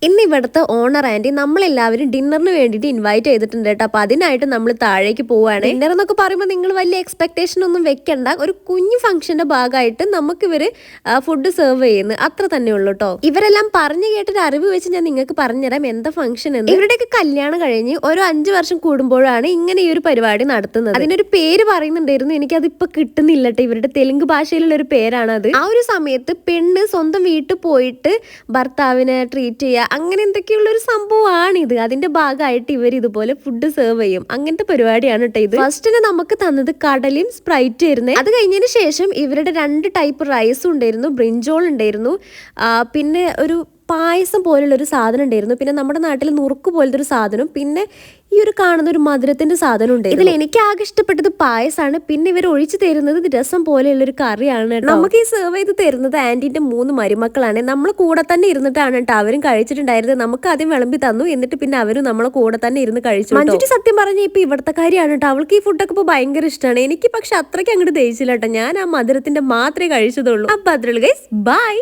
ഇന്ന് ഇവിടുത്തെ owner anti നമ്മളെല്ലാവരും ഡിന്നറിന് വേണ്ടിയിട്ട് ഇൻവൈറ്റ് ചെയ്തിട്ടുണ്ട് കേട്ടോ. അപ്പോൾ അതിനായിട്ട് നമ്മൾ താഴേക്ക് പോവുകയാണ്. ഡിന്നർ എന്നൊക്കെ പറയുമ്പോൾ നിങ്ങൾ വലിയ എക്സ്പെക്ടേഷൻ ഒന്നും വെക്കണ്ട. ഒരു കുഞ്ഞു ഫംഗ്ഷന്റെ ഭാഗമായിട്ട് നമുക്ക് ഇവര് ഫുഡ് സെർവ് ചെയ്യുന്നു, അത്ര തന്നെ ഉള്ളൂ കേട്ടോ. ഇവരെല്ലാം പറഞ്ഞു കേട്ടൊരു അറിവ് വെച്ച് ഞാൻ നിങ്ങൾക്ക് പറഞ്ഞുതരാം എന്താ ഫംഗ്ഷൻ എന്ന്. ഇവരുടെയൊക്കെ കല്യാണം കഴിഞ്ഞ് ഒരു 5 വർഷം കൂടുമ്പോഴാണ് ഇങ്ങനെ ഈ ഒരു പരിപാടി നടത്തുന്നത്. അതിനൊരു പേര് പറയുന്നുണ്ടായിരുന്നു, എനിക്കതിപ്പോ കിട്ടുന്നില്ല കേട്ടോ. ഇവരുടെ തെലുങ്ക് ഭാഷയിലുള്ള ഒരു പേരാണത്. ആ ഒരു സമയത്ത് പെണ്ണ് സ്വന്തം വീട്ടിൽ പോയിട്ട് ഭർത്താവിനെ ട്രീറ്റ് ചെയ്യുക, അങ്ങനെ എന്തൊക്കെയുള്ള ഒരു സംഭവമാണിത്. അതിന്റെ ഭാഗമായിട്ട് ഇവർ ഇതുപോലെ ഫുഡ് സെർവ് ചെയ്യും. അങ്ങനത്തെ പരിപാടിയാണ് കേട്ടോ ഇത്. ഫസ്റ്റിന് നമുക്ക് തന്നത് കടലും സ്പ്രൈറ്റ് ആയിരുന്നു. അത് കഴിഞ്ഞതിന് ശേഷം ഇവരുടെ 2 ടൈപ്പ് റൈസും ഉണ്ടായിരുന്നു, ബ്രിഞ്ചോൾ ഉണ്ടായിരുന്നു, പിന്നെ ഒരു പായസം പോലുള്ള ഒരു സാധനം ഉണ്ടായിരുന്നു, പിന്നെ നമ്മുടെ നാട്ടിൽ നുറുക്ക് പോലത്തെ ഒരു സാധനം, പിന്നെ ഈ ഒരു കാണുന്ന ഒരു മധുരത്തിന്റെ സാധനം ഉണ്ട്. ഇതിൽ എനിക്ക് ആകെ ഇഷ്ടപ്പെട്ടത് പായസമാണ്. പിന്നെ ഇവർ ഒഴിച്ചു തരുന്നത് രസം പോലെയുള്ള ഒരു കറിയാണ്. നമുക്ക് ഈ സെർവ് ചെയ്ത് തരുന്നത് ആന്റിന്റെ 3 മരുമക്കളാണ്. നമ്മൾ കൂടെ തന്നെ ഇരുന്നിട്ടാണ് കേട്ടോ അവരും കഴിച്ചിട്ടുണ്ടായിരുന്നത്. നമുക്ക് ആദ്യം വിളമ്പി തന്നു, എന്നിട്ട് പിന്നെ അവരും നമ്മളെ കൂടെ തന്നെ ഇരുന്ന് കഴിച്ചു. മഞ്ജുട്ടി സത്യം പറഞ്ഞ ഇപ്പൊ ഇവിടുത്തെ കാര്യമാണ് കേട്ടോ. അവൾക്ക് ഈ ഫുഡൊക്കെ ഇപ്പൊ ഭയങ്കര ഇഷ്ടമാണ്. എനിക്ക് പക്ഷെ അത്രയ്ക്ക് അങ്ങോട്ട് ദഹിച്ചില്ല കേട്ടോ. ഞാൻ ആ മധുരത്തിന്റെ മാത്രമേ കഴിച്ചതുള്ളൂ. അപ്പൊ അതിലുള്ള ഗൈസ് ബൈ.